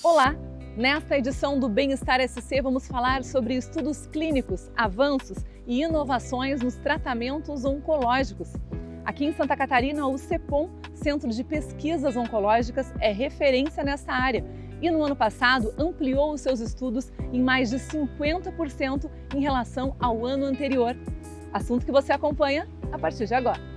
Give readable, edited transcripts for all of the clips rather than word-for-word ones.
Olá! Nesta edição do Bem-Estar SC vamos falar sobre estudos clínicos, avanços e inovações nos tratamentos oncológicos. Aqui em Santa Catarina, o CEPOM, Centro de Pesquisas Oncológicas, é referência nessa área e no ano passado ampliou os seus estudos em mais de 50% em relação ao ano anterior. Assunto que você acompanha a partir de agora.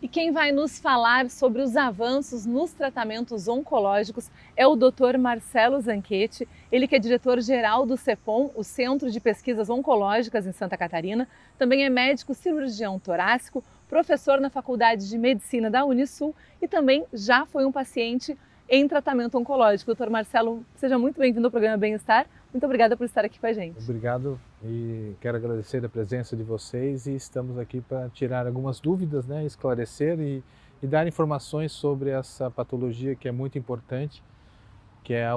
E quem vai nos falar sobre os avanços nos tratamentos oncológicos é o Dr. Marcelo Zanchetti, ele que é diretor-geral do CEPOM, o Centro de Pesquisas Oncológicas em Santa Catarina, também é médico cirurgião torácico, professor na Faculdade de Medicina da Unisul e também já foi um paciente em tratamento oncológico. Dr. Marcelo, seja muito bem-vindo ao programa Bem-Estar. Muito obrigada por estar aqui com a gente. Obrigado e quero agradecer a presença de vocês e estamos aqui para tirar algumas dúvidas, esclarecer e dar informações sobre essa patologia que é muito importante, que é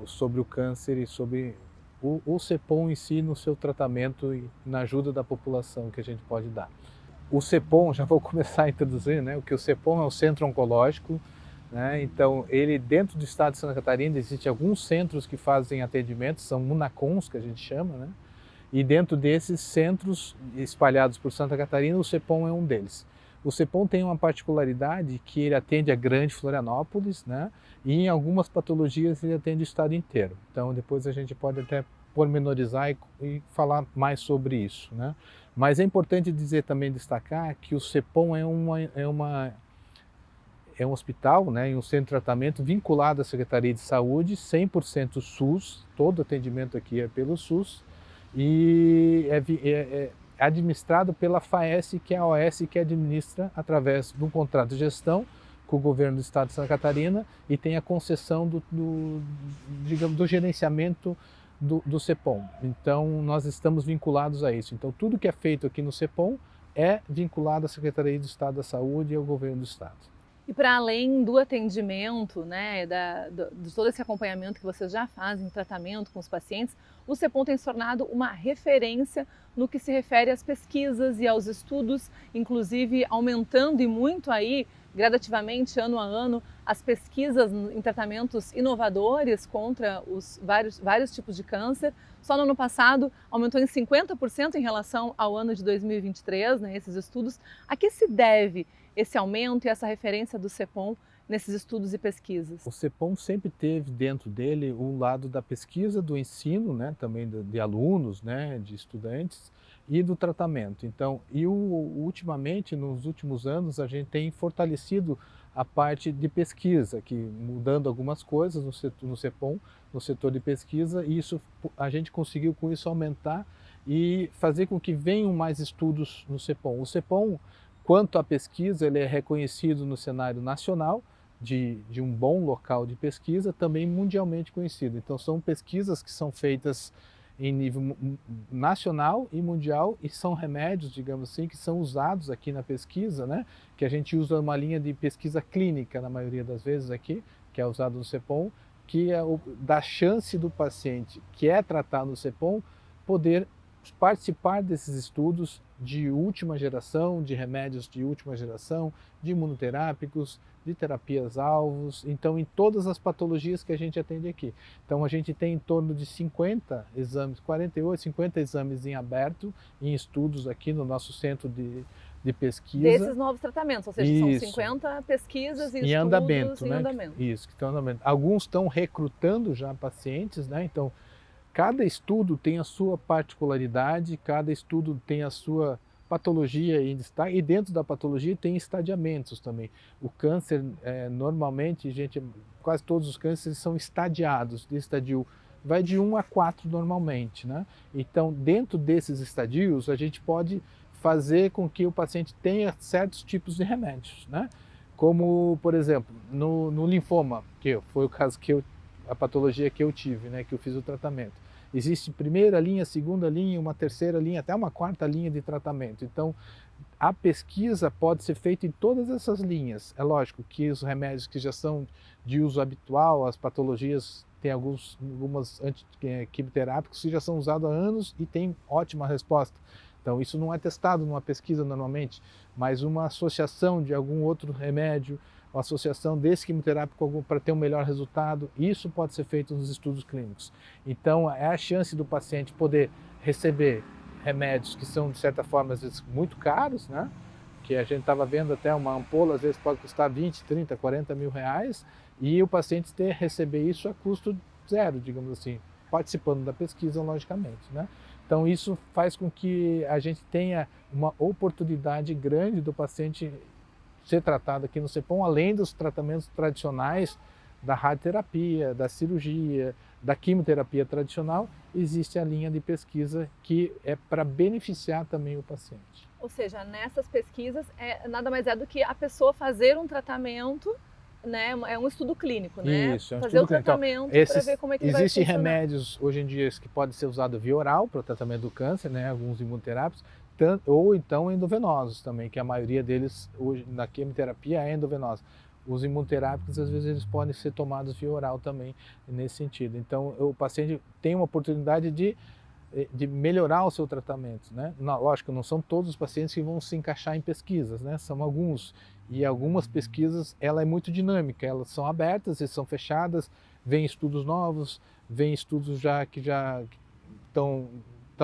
sobre o câncer e sobre o CEPOM em si no seu tratamento e na ajuda da população que a gente pode dar. O CEPOM, já vou começar a introduzir, o que o CEPOM é o Centro Oncológico. Então, ele dentro do estado de Santa Catarina existem alguns centros que fazem atendimento, são MUNACONs que a gente chama, e dentro desses centros espalhados por Santa Catarina, o CEPOM é um deles. O CEPOM tem uma particularidade que ele atende a Grande Florianópolis, e em algumas patologias ele atende o estado inteiro. Então, depois a gente pode até pormenorizar e falar mais sobre isso. Mas é importante dizer também, destacar que o CEPOM é um hospital, e um centro de tratamento vinculado à Secretaria de Saúde, 100% SUS, todo atendimento aqui é pelo SUS, e é administrado pela FAES, que é a OS que administra através de um contrato de gestão com o governo do estado de Santa Catarina e tem a concessão do gerenciamento do CEPOM. Então, nós estamos vinculados a isso. Então, tudo que é feito aqui no CEPOM é vinculado à Secretaria do Estado da Saúde e ao governo do estado. E para além do atendimento, de todo esse acompanhamento que vocês já fazem, tratamento com os pacientes, o CEPOM tem se tornado uma referência no que se refere às pesquisas e aos estudos, inclusive aumentando e muito aí, gradativamente, ano a ano, as pesquisas em tratamentos inovadores contra os vários tipos de câncer. Só no ano passado aumentou em 50% em relação ao ano de 2023, esses estudos. A que se deve esse aumento e essa referência do CEPOM nesses estudos e pesquisas? O CEPOM sempre teve dentro dele o lado da pesquisa, do ensino, também de alunos, de estudantes, e do tratamento. Então, ultimamente, nos últimos anos, a gente tem fortalecido a parte de pesquisa, que mudando algumas coisas no CEPOM, no setor de pesquisa, e a gente conseguiu com isso aumentar e fazer com que venham mais estudos no CEPOM. O CEPOM, quanto à pesquisa, ele é reconhecido no cenário nacional, de um bom local de pesquisa, também mundialmente conhecido. Então, são pesquisas que são feitas em nível nacional e mundial e são remédios, digamos assim, que são usados aqui na pesquisa, que a gente usa uma linha de pesquisa clínica, na maioria das vezes aqui, que é usado no CEPOM, que dá chance do paciente que é tratado no CEPOM poder participar desses estudos de última geração, de remédios de última geração, de imunoterápicos, de terapias-alvos, então em todas as patologias que a gente atende aqui. Então a gente tem em torno de 50 exames, 48, 50 exames em aberto, em estudos aqui no nosso centro de pesquisa. Desses novos tratamentos, ou seja, são 50 pesquisas e estudos andamento, em andamento. Isso, que estão em andamento. Alguns estão recrutando já pacientes, então cada estudo tem a sua particularidade, cada estudo tem a sua patologia e dentro da patologia tem estadiamentos também. O câncer, normalmente, quase todos os cânceres são estadiados, de estadio, vai de 1 a 4 normalmente. Então, dentro desses estadios, a gente pode fazer com que o paciente tenha certos tipos de remédios, como, por exemplo, no linfoma, que foi o caso a patologia que eu tive, que eu fiz o tratamento. Existe primeira linha, segunda linha, uma terceira linha, até uma quarta linha de tratamento. Então, a pesquisa pode ser feita em todas essas linhas. É lógico que os remédios que já são de uso habitual, as patologias tem algumas quimioterápicos que já são usados há anos e tem ótima resposta. Então isso não é testado numa pesquisa normalmente, mas uma associação de algum outro remédio, uma associação desse quimioterápico para ter um melhor resultado, isso pode ser feito nos estudos clínicos. Então é a chance do paciente poder receber remédios que são de certa forma às vezes muito caros, né? Que a gente estava vendo até uma ampola às vezes pode custar 20, 30, 40 mil reais, e o paciente receber isso a custo zero, digamos assim, participando da pesquisa, logicamente, né? Então isso faz com que a gente tenha uma oportunidade grande do paciente ser tratado aqui no CEPOM, além dos tratamentos tradicionais da radioterapia, da cirurgia, da quimioterapia tradicional, existe a linha de pesquisa que é para beneficiar também o paciente. Ou seja, nessas pesquisas nada mais é do que a pessoa fazer um tratamento, né? É um estudo clínico, né? Isso, é um fazer estudo o clínico. tratamento Então, para ver como é que ele vai existem funcionar. remédios hoje em dia que podem ser usados via oral para o tratamento do câncer, né? Alguns imunoterápicos, ou então endovenosos também, que a maioria deles hoje na quimioterapia é endovenosa. Os imunoterápicos, às vezes, eles podem ser tomados via oral também, nesse sentido. Então, o paciente tem uma oportunidade de melhorar o seu tratamento, né? Lógico, não são todos os pacientes que vão se encaixar em pesquisas, né? São alguns. E algumas pesquisas, ela é muito dinâmica, elas são abertas e são fechadas, vem estudos novos, vem estudos que já estão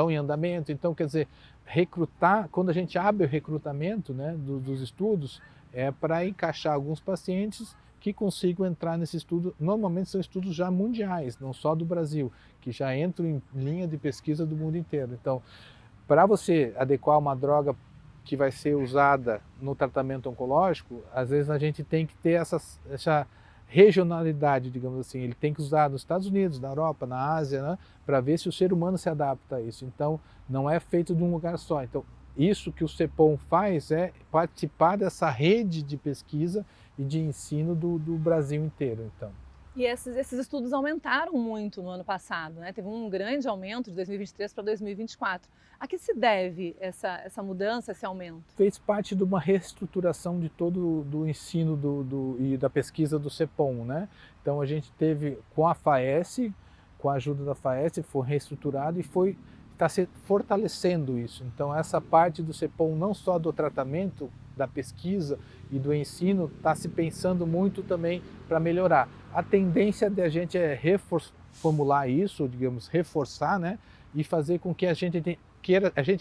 em andamento. Então, quer dizer, recrutar, quando a gente abre o recrutamento, né, dos estudos, é para encaixar alguns pacientes que consigam entrar nesse estudo. Normalmente são estudos já mundiais, não só do Brasil, que já entram em linha de pesquisa do mundo inteiro. Então, para você adequar uma droga que vai ser usada no tratamento oncológico, às vezes a gente tem que ter essa regionalidade, digamos assim. Ele tem que usar nos Estados Unidos, na Europa, na Ásia, né, para ver se o ser humano se adapta a isso. Então, não é feito de um lugar só. Então, isso que o CEPOM faz é participar dessa rede de pesquisa e de ensino do Brasil inteiro. Então. E esses estudos aumentaram muito no ano passado, né? Teve um grande aumento de 2023 para 2024. A que se deve essa mudança, esse aumento? Fez parte de uma reestruturação de todo do ensino e da pesquisa do CEPOM, né? Então a gente teve com a FAES, com a ajuda da FAES, foi reestruturado e está se fortalecendo isso. Então essa parte do CEPOM, não só do tratamento, da pesquisa e do ensino, está se pensando muito também para melhorar. A tendência da gente é reformular isso, digamos, reforçar, né? E fazer com que a gente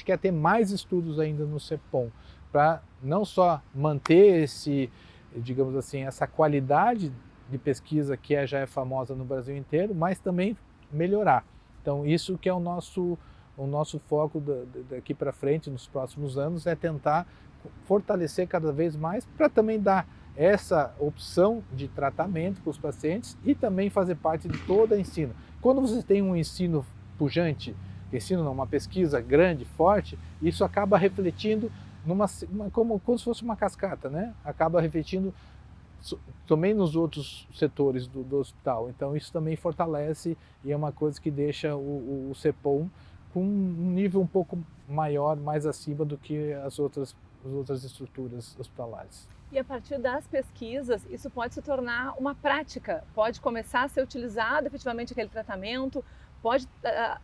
quer ter mais estudos ainda no CEPOM, para não só manter digamos assim, essa qualidade de pesquisa que já é famosa no Brasil inteiro, mas também melhorar. Então isso que é o nosso foco daqui para frente, nos próximos anos, é tentar fortalecer cada vez mais para também dar essa opção de tratamento para os pacientes e também fazer parte de todo o ensino. Quando você tem um ensino pujante, uma pesquisa grande, forte, isso acaba refletindo como se fosse uma cascata, né? Acaba refletindo também nos outros setores do hospital. Então isso também fortalece e é uma coisa que deixa o CEPOM com um nível um pouco maior, mais acima do que as outras estruturas hospitalares. E a partir das pesquisas, isso pode se tornar uma prática, pode começar a ser utilizado efetivamente aquele tratamento, pode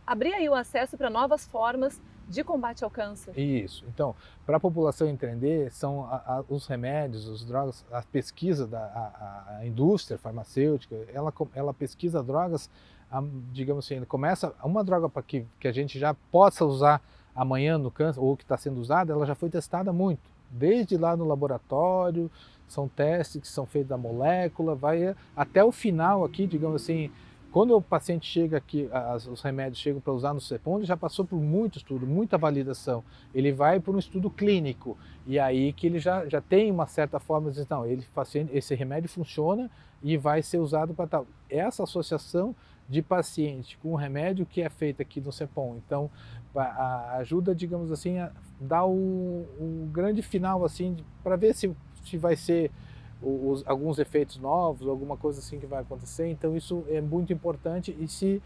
abrir aí o acesso para novas formas de combate ao câncer. Isso. Então, para a população entender, são os remédios, as drogas, a pesquisa a indústria farmacêutica, ela pesquisa drogas, digamos assim, começa uma droga para que a gente já possa usar amanhã no câncer, ou que está sendo usada, ela já foi testada muito, desde lá no laboratório, são testes que são feitos da molécula, vai até o final aqui, digamos assim, quando o paciente chega aqui, os remédios chegam para usar no CEPOM, ele já passou por muito estudo, muita validação, ele vai para um estudo clínico, e aí que ele já tem uma certa forma de dizer, não, esse remédio funciona e vai ser usado para tal. Essa associação de paciente com o remédio que é feita aqui no CEPOM, então ajuda, digamos assim, a dar o grande final, assim, para ver se vai ser alguns efeitos novos, alguma coisa assim que vai acontecer. Então isso é muito importante, e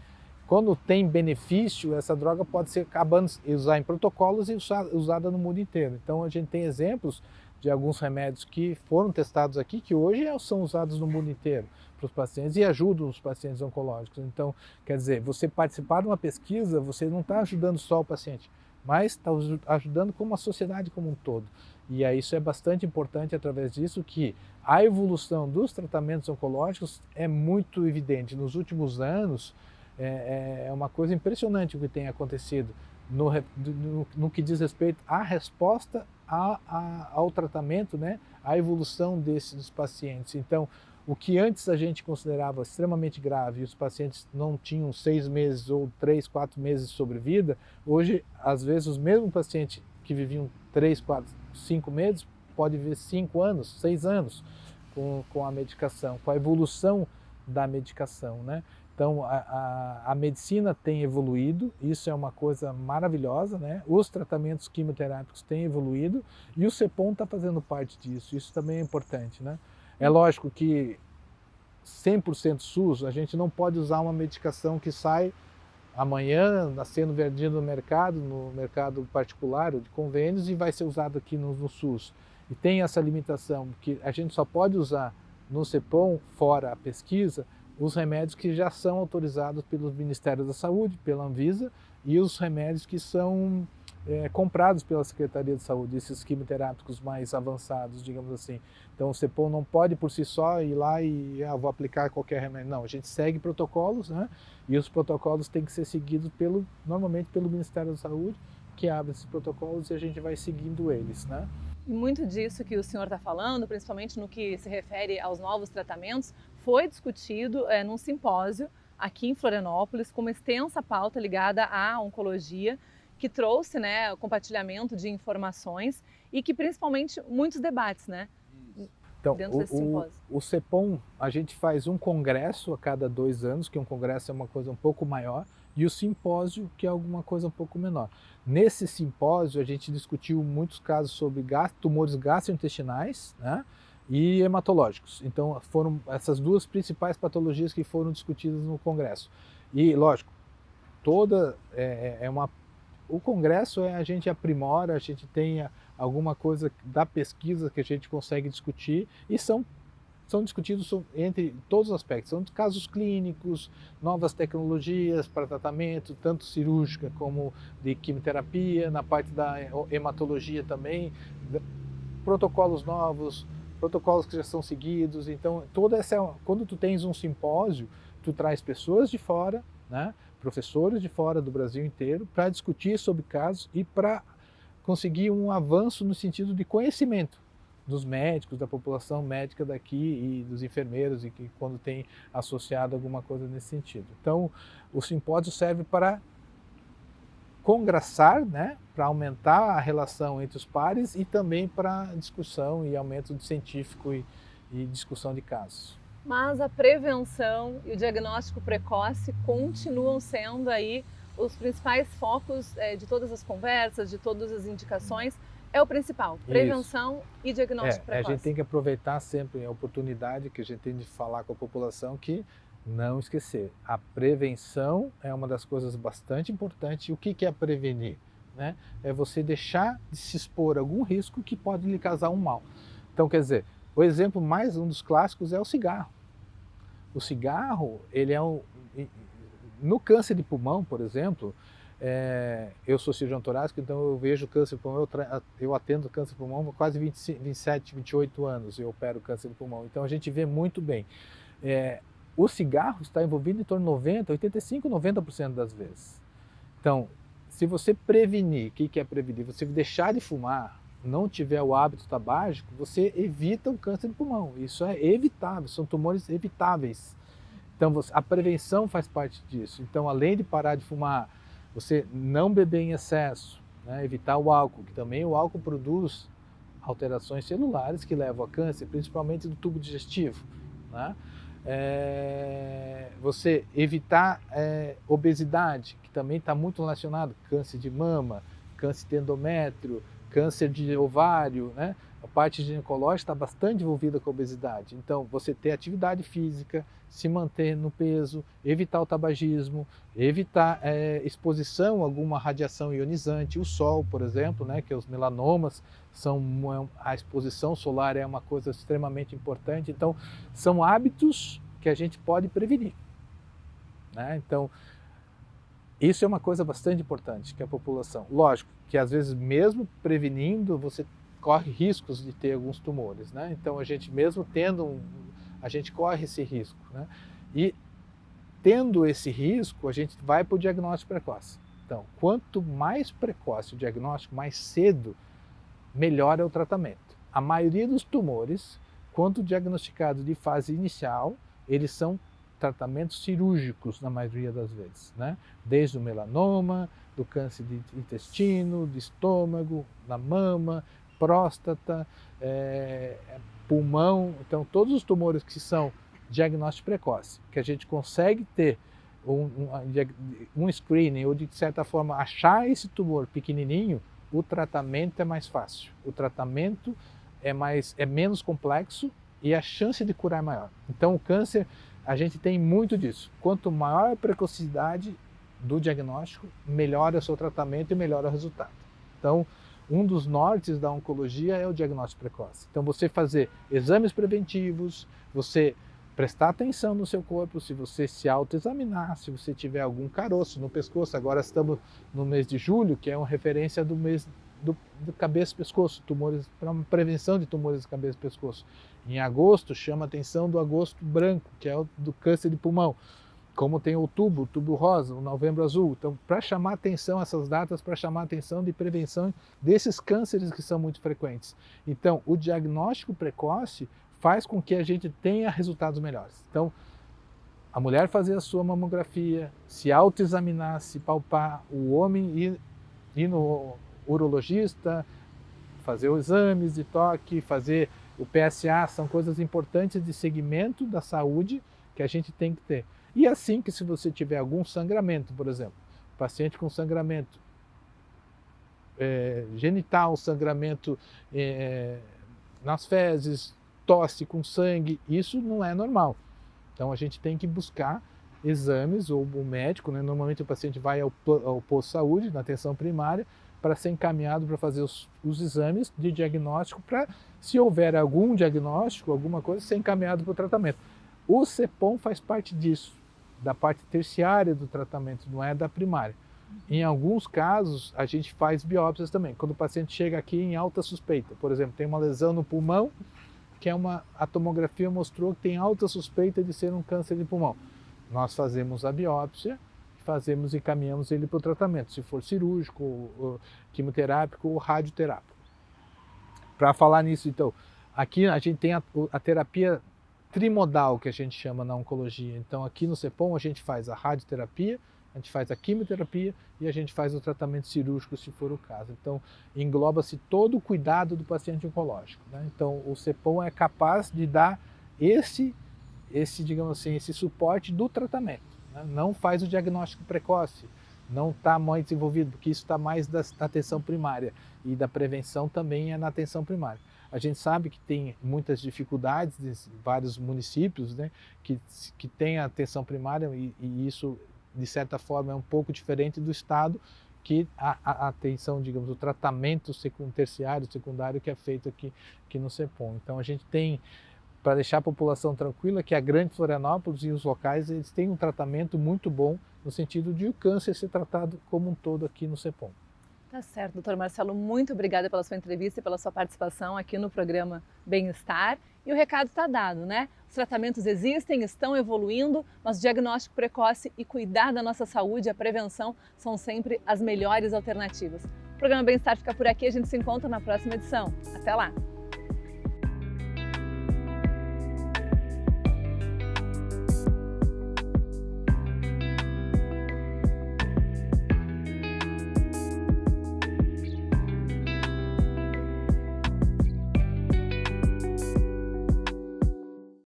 quando tem benefício, essa droga pode ser acabando usar em protocolos e usada no mundo inteiro. Então a gente tem exemplos de alguns remédios que foram testados aqui, que hoje são usados no mundo inteiro. para os pacientes e ajudam os pacientes oncológicos. Então, quer dizer, você participar de uma pesquisa, você não está ajudando só o paciente, mas está ajudando como a sociedade como um todo. E aí isso é bastante importante através disso que a evolução dos tratamentos oncológicos é muito evidente. Nos últimos anos, é uma coisa impressionante o que tem acontecido no que diz respeito à resposta ao tratamento, né? À evolução dos pacientes. Então, o que antes a gente considerava extremamente grave e os pacientes não tinham 6 meses ou 3, 4 meses de sobrevida, hoje, às vezes, os mesmos pacientes que viviam 3, 4, 5 meses, pode viver 5 anos, 6 anos com a medicação, com a evolução da medicação, né? Então, a medicina tem evoluído, isso é uma coisa maravilhosa, né? Os tratamentos quimioterápicos têm evoluído e o CEPOM está fazendo parte disso, isso também é importante, né? É lógico que 100% SUS, a gente não pode usar uma medicação que sai amanhã, sendo vendida no mercado particular ou de convênios e vai ser usado aqui no SUS. E tem essa limitação, que a gente só pode usar no CEPOM, fora a pesquisa, os remédios que já são autorizados pelos Ministérios da Saúde, pela Anvisa, e os remédios que são comprados pela Secretaria de Saúde, esses quimioterápicos mais avançados, digamos assim. Então o CEPOM não pode por si só ir lá e vou aplicar qualquer remédio. Não, a gente segue protocolos, né? E os protocolos têm que ser seguidos normalmente pelo Ministério da Saúde, que abre esses protocolos e a gente vai seguindo eles, né? E muito disso que o senhor está falando, principalmente no que se refere aos novos tratamentos, foi discutido num simpósio aqui em Florianópolis, com uma extensa pauta ligada à oncologia, que trouxe, né, o compartilhamento de informações e que principalmente muitos debates, né, então, dentro desse simpósio. O CEPOM, a gente faz um congresso a cada 2 anos, que um congresso é uma coisa um pouco maior, e o simpósio, que é alguma coisa um pouco menor. Nesse simpósio, a gente discutiu muitos casos sobre tumores gastrointestinais, né, e hematológicos. Então, foram essas duas principais patologias que foram discutidas no congresso. E, lógico, o congresso a gente aprimora, a gente tem alguma coisa da pesquisa que a gente consegue discutir e são discutidos entre todos os aspectos. São casos clínicos, novas tecnologias para tratamento, tanto cirúrgica como de quimioterapia, na parte da hematologia também, protocolos novos, protocolos que já são seguidos. Então, quando tu tens um simpósio, tu traz pessoas de fora, né? Professores de fora do Brasil inteiro, para discutir sobre casos e para conseguir um avanço no sentido de conhecimento dos médicos, da população médica daqui e dos enfermeiros, e que quando tem associado alguma coisa nesse sentido. Então, o simpósio serve para congraçar, né, para aumentar a relação entre os pares e também para discussão e aumento de científico e discussão de casos. Mas a prevenção e o diagnóstico precoce continuam sendo aí os principais focos de todas as conversas, de todas as indicações. É o principal, prevenção e diagnóstico precoce. A gente tem que aproveitar sempre a oportunidade que a gente tem de falar com a população, que não esquecer. A prevenção é uma das coisas bastante importantes. E o que é prevenir? Né? É você deixar de se expor a algum risco que pode lhe causar um mal. Então, quer dizer, o exemplo um dos clássicos é o cigarro. O cigarro, ele no câncer de pulmão, por exemplo, eu sou cirurgião torácico, então eu vejo câncer de pulmão, eu atendo câncer de pulmão há quase 27, 28 anos, eu opero câncer de pulmão, então a gente vê muito bem. O cigarro está envolvido em torno de 90, 85, 90% das vezes. Então, se você prevenir, o que é prevenir? Você deixar de fumar, não tiver o hábito tabágico, você evita o câncer de pulmão. Isso é evitável, são tumores evitáveis. Então, a prevenção faz parte disso. Então, além de parar de fumar, você não beber em excesso, né? Evitar o álcool, que também o álcool produz alterações celulares que levam a câncer, principalmente do tubo digestivo, né? Você evitar obesidade, que também está muito relacionado com câncer de mama, câncer de endométrio, câncer de ovário, né? A parte ginecológica está bastante envolvida com a obesidade. Então, você ter atividade física, se manter no peso, evitar o tabagismo, evitar exposição a alguma radiação ionizante, o sol, por exemplo, né? Que os melanomas a exposição solar é uma coisa extremamente importante. Então, são hábitos que a gente pode prevenir, né? Então, isso é uma coisa bastante importante, que a população, lógico, que às vezes mesmo prevenindo, você corre riscos de ter alguns tumores, né? Então a gente mesmo tendo, a gente corre esse risco, né? E tendo esse risco, a gente vai para o diagnóstico precoce. Então, quanto mais precoce o diagnóstico, mais cedo, melhor é o tratamento. A maioria dos tumores, quando diagnosticados de fase inicial, eles são tratamentos cirúrgicos na maioria das vezes, né? Desde o melanoma, do câncer de intestino, de estômago, da mama, próstata, pulmão. Então, todos os tumores que são diagnóstico precoce, que a gente consegue ter um screening ou de certa forma achar esse tumor pequenininho, o tratamento é mais fácil, o tratamento é menos complexo e a chance de curar é maior. Então o câncer, a gente tem muito disso. Quanto maior a precocidade do diagnóstico, melhor é o seu tratamento e melhor é o resultado. Então, um dos nortes da oncologia é o diagnóstico precoce. Então você fazer exames preventivos, você prestar atenção no seu corpo, se você se autoexaminar, se você tiver algum caroço no pescoço. Agora estamos no mês de julho, que é uma referência do mês do cabeça e pescoço, tumores, para uma prevenção de tumores de cabeça e pescoço. Em agosto, chama a atenção do agosto branco, que é o do câncer de pulmão. Como tem outubro, outubro rosa, o novembro azul. Então, para chamar atenção essas datas, para chamar atenção de prevenção desses cânceres que são muito frequentes. Então, o diagnóstico precoce faz com que a gente tenha resultados melhores. Então, a mulher fazer a sua mamografia, se autoexaminar, se palpar, o homem ir no urologista, fazer os exames de toque, fazer o PSA, são coisas importantes de segmento da saúde que a gente tem que ter. E assim que se você tiver algum sangramento, por exemplo, paciente com sangramento genital, sangramento nas fezes, tosse com sangue, isso não é normal. Então a gente tem que buscar exames, ou o médico, né? Normalmente o paciente vai ao posto de saúde, na atenção primária, para ser encaminhado para fazer os exames de diagnóstico, para, se houver algum diagnóstico, alguma coisa, ser encaminhado para o tratamento. O CEPOM faz parte disso, da parte terciária do tratamento, não é da primária. Em alguns casos, a gente faz biópsias também. Quando o paciente chega aqui em alta suspeita, por exemplo, tem uma lesão no pulmão, que a tomografia mostrou que tem alta suspeita de ser um câncer de pulmão. Nós fazemos a biópsia, e encaminhamos ele para o tratamento, se for cirúrgico, ou quimioterápico ou radioterápico. Para falar nisso, então, aqui a gente tem a terapia trimodal, que a gente chama na oncologia. Então, aqui no CEPOM a gente faz a radioterapia, a gente faz a quimioterapia e a gente faz o tratamento cirúrgico, se for o caso. Então, engloba-se todo o cuidado do paciente oncológico, né? Então, o CEPOM é capaz de dar digamos assim, esse suporte do tratamento, né? Não faz o diagnóstico precoce, não está mais desenvolvido, porque isso está mais da atenção primária, e da prevenção também é na atenção primária. A gente sabe que tem muitas dificuldades em vários municípios, né, que tem a atenção primária, e isso, de certa forma, é um pouco diferente do estado, que a atenção, digamos, o tratamento terciário, secundário, que é feito aqui no CEPOM. Então a gente tem, para deixar a população tranquila, que a Grande Florianópolis e os locais, eles têm um tratamento muito bom, no sentido de o câncer ser tratado como um todo aqui no CEPOM. Tá certo, doutor Marcelo, muito obrigada pela sua entrevista e pela sua participação aqui no programa Bem-Estar. E o recado está dado, né? Os tratamentos existem, estão evoluindo, mas o diagnóstico precoce e cuidar da nossa saúde, a prevenção, são sempre as melhores alternativas. O programa Bem-Estar fica por aqui, a gente se encontra na próxima edição. Até lá!